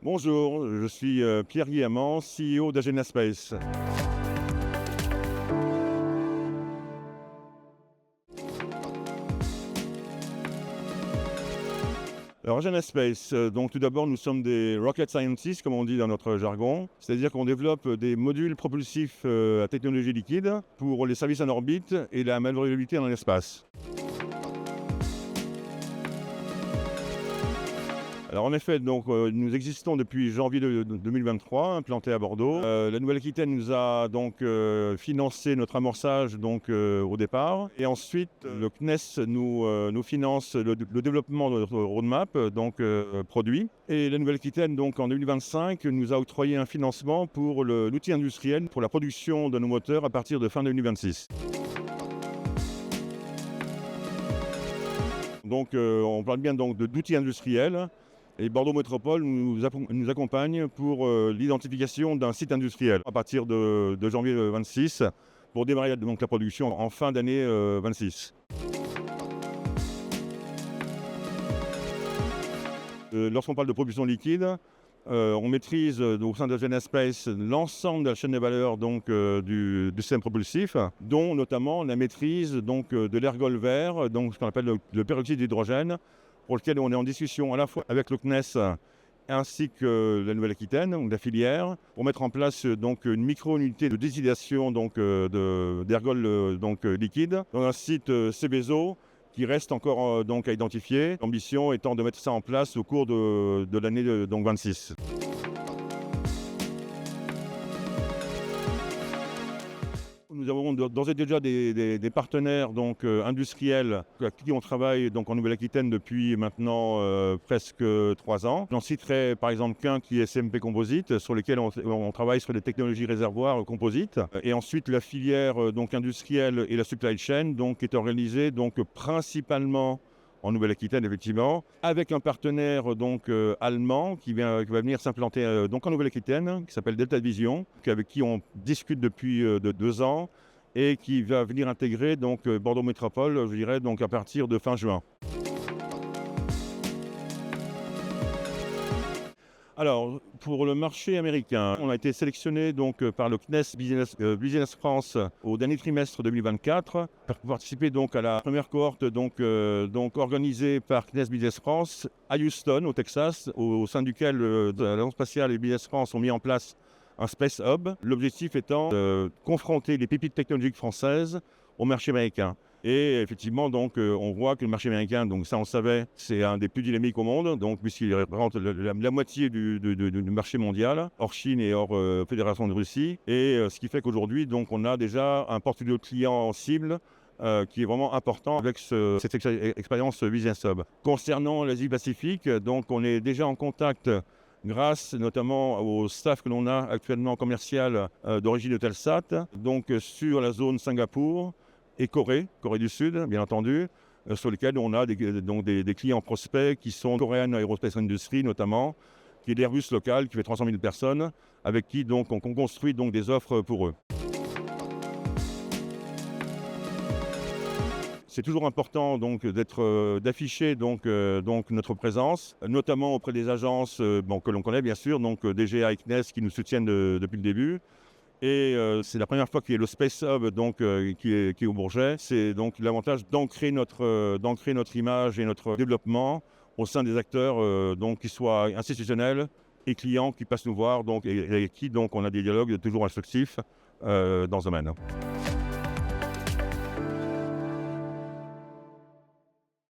Bonjour, je suis Pierre Guillamant, CEO d'Agena Space. Alors Agena Space, donc tout d'abord nous sommes des rocket scientists comme on dit dans notre jargon, c'est-à-dire qu'on développe des modules propulsifs à technologie liquide pour les services en orbite et la manœuvrabilité dans l'espace. Alors en effet, donc, nous existons depuis janvier 2023, implantés à Bordeaux. La Nouvelle-Aquitaine nous a donc financé notre amorçage donc, au départ. Et ensuite, le CNES nous finance le développement de notre roadmap, donc produit. Et la Nouvelle-Aquitaine, donc en 2025, nous a octroyé un financement pour l'outil industriel pour la production de nos moteurs à partir de fin 2026. Donc on parle bien donc d'outils industriels. Et Bordeaux Métropole nous accompagne pour l'identification d'un site industriel à partir de janvier 26 pour démarrer donc la production en fin d'année 26. Lorsqu'on parle de propulsion liquide, on maîtrise au sein d'Agena Space l'ensemble de la chaîne de valeur donc, du système propulsif, dont notamment la maîtrise donc, de l'ergol vert, donc ce qu'on appelle le peroxyde d'hydrogène, pour lequel on est en discussion à la fois avec le CNES ainsi que la Nouvelle-Aquitaine, donc la filière, pour mettre en place donc, une micro-unité de distillation d'ergol liquide dans un site Seveso qui reste encore donc, à identifier. L'ambition étant de mettre ça en place au cours de l'année 26. Nous avons d'ores et déjà des partenaires donc, industriels avec qui on travaille donc, en Nouvelle-Aquitaine depuis maintenant presque 3 ans. J'en citerai par exemple qu'un qui est CMP Composite, sur lequel on travaille sur les technologies réservoirs composites. Et ensuite la filière donc, industrielle et la supply chain donc, est organisée donc, principalement en Nouvelle-Aquitaine, effectivement, avec un partenaire donc, allemand qui va venir s'implanter donc en Nouvelle-Aquitaine, qui s'appelle Delta Vision, avec qui on discute depuis 2 ans et qui va venir intégrer donc, Bordeaux Métropole, je dirais, donc, à partir de fin juin. Alors, pour le marché américain, on a été sélectionné donc, par le CNES Business France au dernier trimestre 2024 pour participer donc, à la première cohorte donc, organisée par CNES Business France à Houston, au Texas, au sein duquel l'Agence spatiale et Business France ont mis en place un Space Hub. L'objectif étant de confronter les pépites technologiques françaises au marché américain. Et effectivement, donc, on voit que le marché américain, donc ça on savait, c'est un des plus dynamiques au monde, donc puisqu'il représente la moitié du marché mondial, hors Chine et hors Fédération de Russie. Et ce qui fait qu'aujourd'hui, donc, on a déjà un portfolio de clients cible qui est vraiment important avec cette expérience Business Hub. Concernant l'Asie-Pacifique, donc on est déjà en contact grâce notamment au staff que l'on a actuellement commercial d'origine de Telsat, donc sur la zone Singapour et Corée du Sud, bien entendu, sur lesquels on a des clients prospects qui sont Korean Aerospace Industry notamment, qui est l'Airbus local, qui fait 300 000 personnes, avec qui donc, on construit donc, des offres pour eux. C'est toujours important donc, d'afficher donc, notre présence, notamment auprès des agences que l'on connaît bien sûr, donc DGA et CNES qui nous soutiennent depuis le début. Et c'est la première fois qu'il y a le Space Hub donc, qui est au Bourget. C'est donc l'avantage d'ancrer notre image et notre développement au sein des acteurs donc, qui soient institutionnels et clients qui passent nous voir donc, et qui donc, on a des dialogues toujours instructifs dans ce domaine.